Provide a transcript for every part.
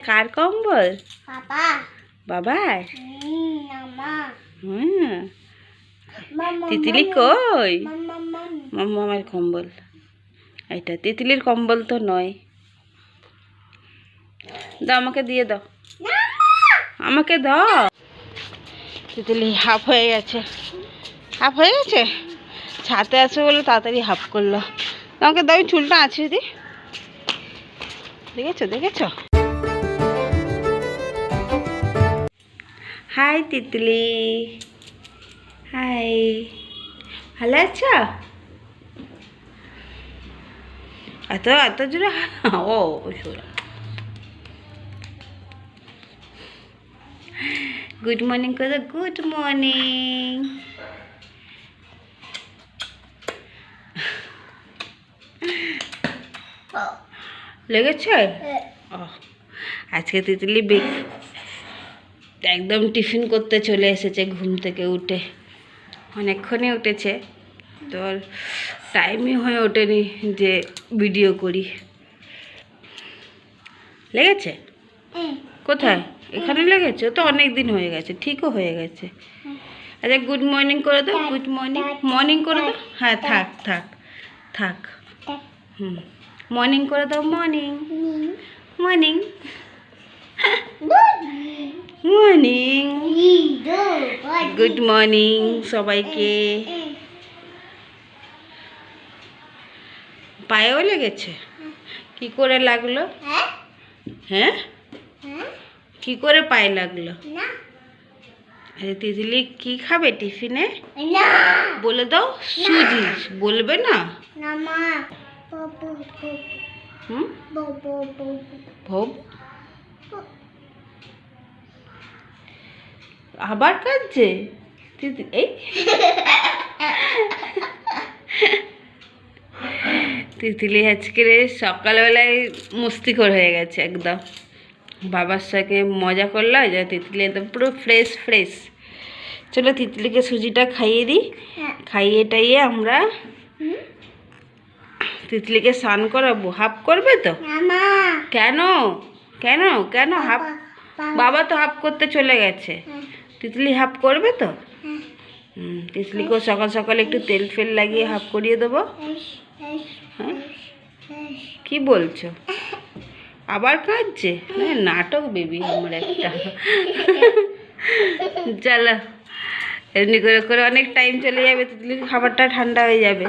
কার কম্বল? বাবা। বাবার? মামা। তিতলি কই? মামার কম্বল। এটা তিতলির কম্বল তো নয়। দাও, আমাকে দিয়ে দাও, আমাকে দাও। তিতলি হাফ হয়ে গেছে, হাফ হয়ে গেছে। ছাতে আছে বলে তাড়াতাড়ি হাফ করলো। আমাকে দাও, চুলটা আছে দিদি। দেখেছো দেখেছো? হাই তিতলি, হাই, ভালো আছো? এত এত জোরে ও শোনা। গুড মর্নিং করো, গুড মর্নিং। লেগেছে? আজকে তিতলি একদম টিফিন করতে চলে এসেছে ঘুম থেকে উঠে। অনেকক্ষণই উঠেছে, তোর টাইমই হয়ে ওঠেনি যে ভিডিও করি। লেগেছে? কোথায়? এখানে লেগেছে? তো অনেক দিন হয়ে গেছে, ঠিকও হয়ে গেছে। আচ্ছা গুড মর্নিং করে দাও, গুড মর্নিং। মর্নিং করে দাও। হ্যাঁ থাক থাক থাক। মর্নিং করে দাও, morning morning morning. Good morning সবাইকে। পায়েও লেগেছে? কি করে লাগলো? হ্যাঁ, কি করে পায়ে লাগলো? তিতলি কি খাবে টিফিনে? বলে দাও। সুজি বলবে না? ভোগ আবার কাঁদছে এই তিতলি আজকে সকালবেলায় মস্তিখোর হয়ে গেছে একদম। বাবার সাথে মজা করলো, যে তিতলি একদম পুরো ফ্রেশ ফ্রেশ। চলো তিতলিকে সুজিটা খাইয়ে দিই। খাইয়ে টাইয়ে আমরা তিতলিকে স্নান করাবো। হাফ করবে তো? কেন কেন কেন হাফ? বাবা তো হাফ করতে চলে গেছে। তিতলি হাফ করবে তো? তিতলিকেও সকাল সকালে একটু তেল ফেল লাগিয়ে হাফ করিয়ে দেবো। হ্যাঁ, কি বলছো? আবার কাঁদছে? নাটক বেবি আমার একটা। চলো, এমনি করে করে অনেক টাইম চলে যাবে, তিতলির খাবারটা ঠান্ডা হয়ে যাবে।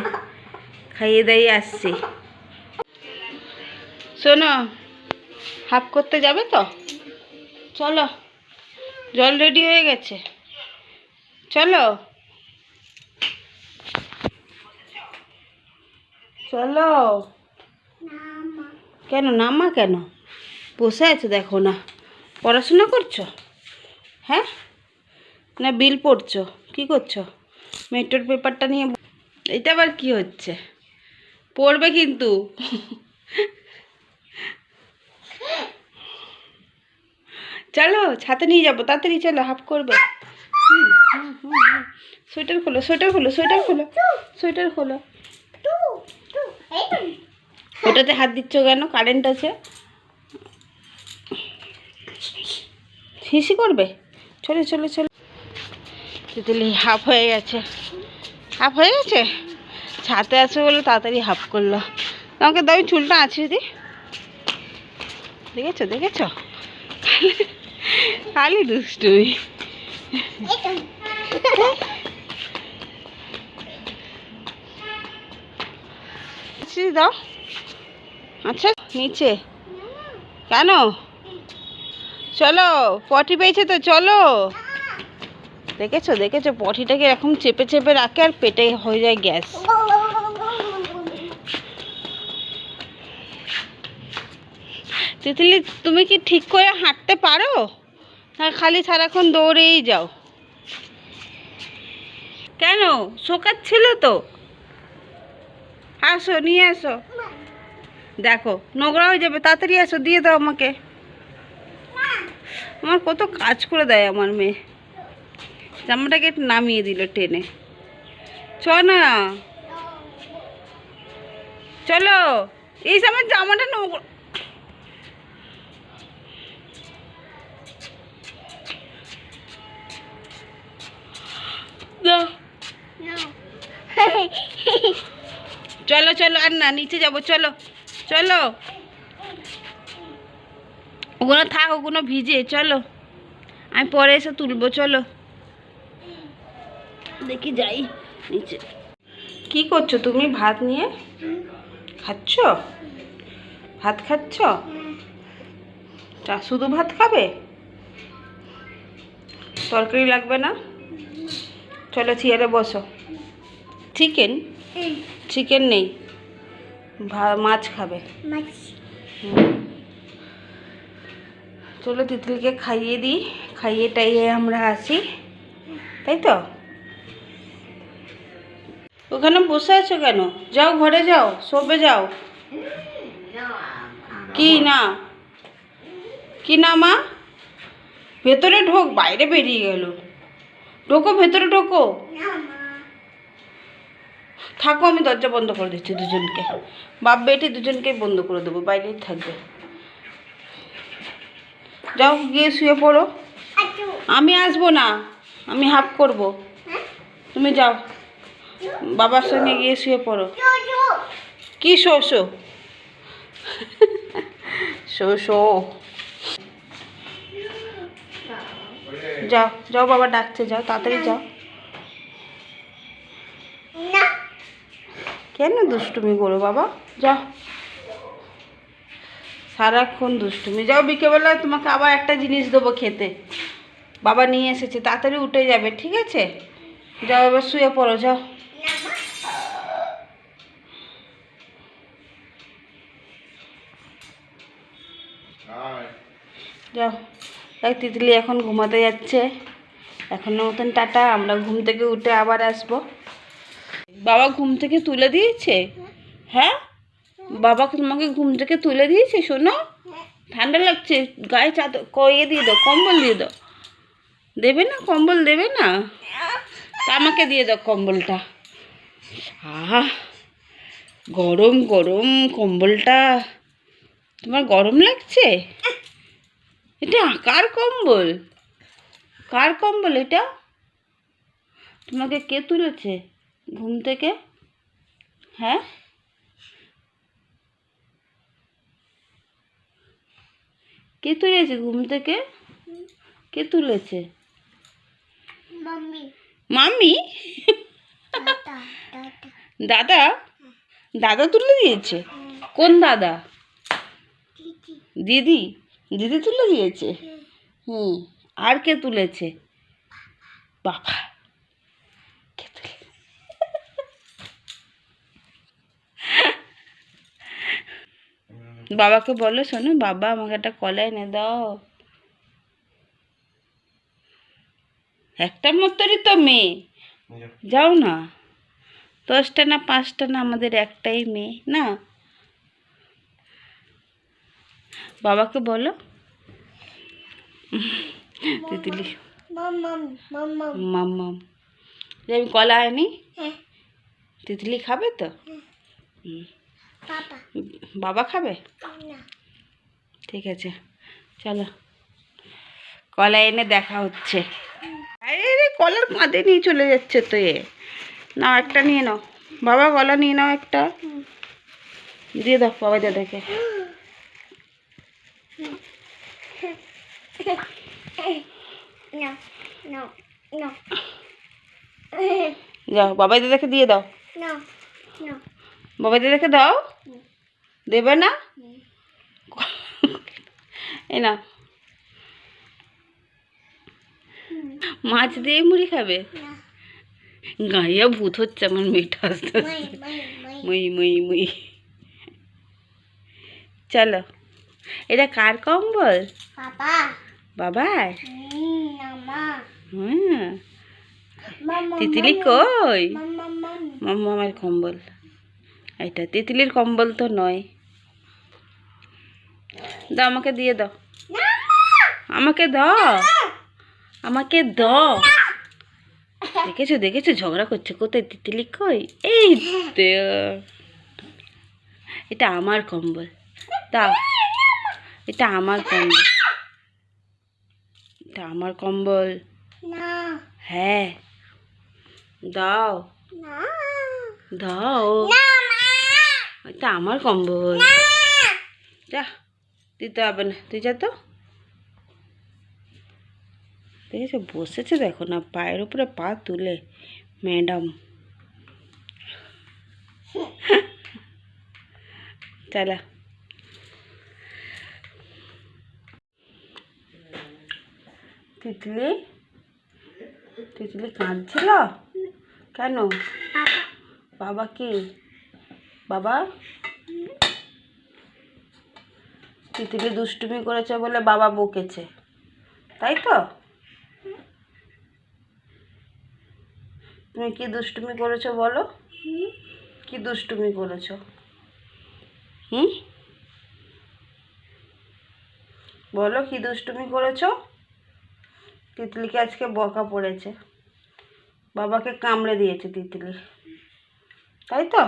খাইয়ে দাইয়ে আসছি। শোনো, হাফ করতে যাবে তো? চলো, জল রেডি হয়ে গেছে, চলো চলো। কেন নামা? কেন বসে আছো? দেখো না পড়াশোনা করছো? হ্যাঁ, না বিল পড়ছো? কি করছো? মেট্রোর পেপারটা নিয়ে। এটা আবার কি হচ্ছে? পড়বে কিন্তু। চলো ছাতে নিয়ে যাবো, তাড়াতাড়ি চলো, হাফ করবে। সোয়েটার খোলো, সোয়েটার খোলো, সোয়েটার খোলো, সোয়েটার খোলো। ওটাতে হাত দিচ্ছ কেন? কারেন্ট আছে। হিসি করবে? চলে চলে চলে। তিতলি হাফ হয়ে গেছে, হাফ হয়ে গেছে। ছাতে আছে বলে তাড়াতাড়ি হাফ করলো। আমাকে দাও, চুলটা আছে দিদি। দেখেছো দেখেছো? খালি দুষ্টুমি। দাও। আচ্ছা নিচে কেন? চলো, পটি পেয়েছে তো, চলো। দেখেছো দেখেছো? পটিটাকে এরকম চেপে চেপে রাখে আর পেটে হয়ে যায় গ্যাস। তিতলি তুমি কি ঠিক করে হাঁটতে পারো? হ্যাঁ, খালি সারাক্ষণ দৌড়েই যাও কেন? শোকাচ্ছিল তো, আসো নিয়ে আসো। দেখো নোংরা হয়ে যাবে, তাড়াতাড়ি আসো, দিয়ে দাও আমাকে। আমার কত কাজ করে দেয় আমার মেয়ে। জামাটাকে একটু নামিয়ে দিল টেনে। চ না, চলো। এই আমার জামাটা নোংরা। দরকার না, নিচে যাব, চলো চলো। ওগুলো থাক, ওগুলো ভিজে, চলো আমি পরে এসে তুলবো, চলো দেখি যাই নিচে। কি করছো তুমি ভাত নিয়ে? খাচ্ছ? ভাত খাচ্ছ? শুধু ভাত খাবে? তরকারি লাগবে না? চলো চেয়ারে বসো। চিকেন? চিকেন নেই, মাছ খাবে। চলো তিতলিকে খাইয়ে দিই, খাইয়ে টাইয়ে আমরা আসি, তাই তো? ওখানে বসে আছো কেন? যাও ঘরে যাও, শোবে যাও। কি না? কি না মা? ভেতরে ঢোক, বাইরে বেরিয়ে গেল। ঢোকো, ভেতরে ঢোকো। থাকো, আমি দরজা বন্ধ করে দিচ্ছি দুজনকে, বাপ বেটি দুজনকে বন্ধ করে দেবো, বাইরেই থাকবে। যাও গিয়ে শুয়ে পড়ো। আমি আসবো না, আমি হাফ করব, তুমি যাও বাবার সঙ্গে গিয়ে শুয়ে পড়ো। কি শো শো শো শো? যাও যাও, বাবা ডাকছে, যাও তাড়াতাড়ি যাও। কেন দুষ্টুমি করো বাবা? যাও, সারাক্ষণ দুষ্টুমি। যাও, বিকেলবেলা তোমাকে আবার একটা জিনিস দেবো খেতে, বাবা নিয়ে এসেছে, তাড়াতাড়ি উঠে যাবে, ঠিক আছে? যাও এবার শুয়ে পড়ো, যাও। যাও। দেখ তিতলি এখন ঘুমাতে যাচ্ছে, এখনের মতন টাটা, আমরা ঘুম থেকে উঠে আবার আসবো। বাবা ঘুম থেকে তুলে দিয়েছে? হ্যাঁ, বাবা তোমাকে ঘুম থেকে তুলে দিয়েছে? শোনো, ঠান্ডা লাগছে, গায়ে চাদর ইয়ে দিয়ে দাও, কম্বল দিয়ে দাও। দেবে না কম্বল? দেবে না? তা আমাকে দিয়ে দাও কম্বলটা। আহা, গরম গরম কম্বলটা, তোমার গরম লাগছে? এটা কার কম্বল? কার কম্বল এটা? তোমাকে কে তুলেছে ঘুম থেকে? হ্যাঁ, কে তুলেছে ঘুম থেকে? কে তুলেছে? মাম্মি? দাদা? দাদা তুলে দিয়েছে? কোন দাদা? দিদি? দিদি তুলে দিয়েছে? আর কে তুলেছে? বাবা। কে তুলে? বাবাকে বলো, শোনো বাবা আমাকে একটা কলা এনে দাও। একটা মতোরই তো মেয়ে, যাও না। 10টা না 5টা না, আমাদের একটাই মেয়ে না। বাবাকে বলো। তিতলি মাম্মাম, আমি কলা আনি, তিতলি খাবে তো? বাবা খাবে? ঠিক আছে, চলো কলা এনে দেখা হচ্ছে। আরে কলার কাঁধে নিয়ে চলে যাচ্ছে তো এ। নাও একটা নিয়ে নাও বাবা, কলা নিয়ে নাও একটা, দিয়ে দাও বাবা দাদাকে। যাও বাবা দাদাকে দিয়ে দাও, বাবা দাদাকে দাও। দেবে না? এই না, মাছ দিয়ে মুড়ি খাবে? গাইয়া ভূত হচ্ছে আমার মেয়েটা আস্তে আস্তে। মুই মুই মুই। চলো, এটা কার কম্বল? বাবার? তিতলি কই? মামার কম্বল এটা, তিতলির কম্বল তো নয়। দাও আমাকে দিয়ে দাও, আমাকে দাও, আমাকে দাও। দেখেছো দেখেছো ঝগড়া করছে, কোথায় তিতলি কই? এই তো, এটা আমার কম্বল, দাও। এটা আমার কম্বল, এটা আমার কম্বল। হ্যাঁ দাও, দাও। ওইটা আমার কম্বল। যা, দিতে হবে না, তুই যা তো। দেখেছো বসেছে, দেখো না, পায়ের উপরে পা তুলে ম্যাডাম। চলা। তিতলি, তিতলি কাঁদছিল কেন? বাবা কি? বাবা তিতলি দুষ্টুমি করেছে বলে বাবা বকেছে, তাই তো? তুমি কি দুষ্টুমি করেছো বলো? কি দুষ্টুমি করেছো? বলো কি দুষ্টুমি করেছো? তিতলিকে আজকে বকা পড়েছে, বাবাকে কামড়ে দিয়েছে তিতলি, তাই তো?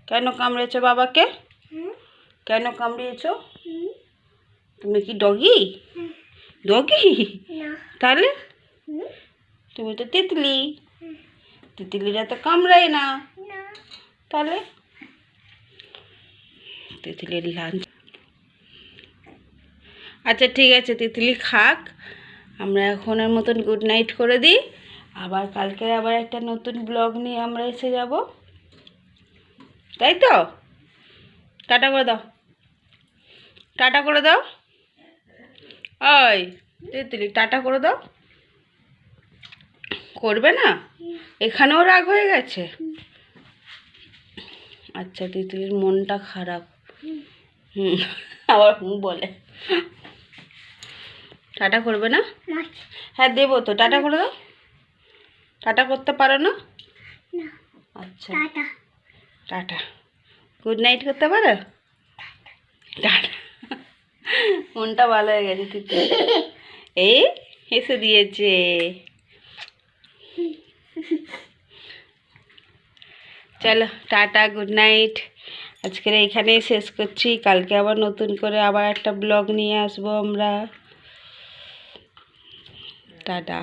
কেন কামড়েছো বাবাকে? কেন কামড়িয়েছো? তুমি কি ডগি? ডগি? তাহলে তুমি তো তিতলি, তিতলিরা তো কামড়ায় না, তাহলে? তিতলির লাঞ্চ। আচ্ছা ঠিক আছে, তিতলি খাক, আমরা এখনের মতন গুড নাইট করে দিই। আবার কালকে আবার একটা নতুন ব্লগ নিয়ে আমরা এসে যাব, তাই তো? টাটা করে দাও, টাটা করে দাও। ওই তিতলি টাটা করে দাও। করবে না? এখানেও রাগ হয়ে গেছে? আচ্ছা, তিতলির মনটা খারাপ। আবার বলে টাটা করবে না? হ্যাঁ দেবো তো, টাটা করে দাও। টাটা করতে পারো না? আচ্ছা টাটা, গুড নাইট করতে পারো? টাটা। মনটা ভালো হয়ে গেছে তিতলি, এই এসে দিয়েছে। চলো টাটা, গুড নাইট। আজকের এইখানেই শেষ করছি, কালকে আবার নতুন করে আবার একটা ব্লগ নিয়ে আসবো আমরা। টাটা।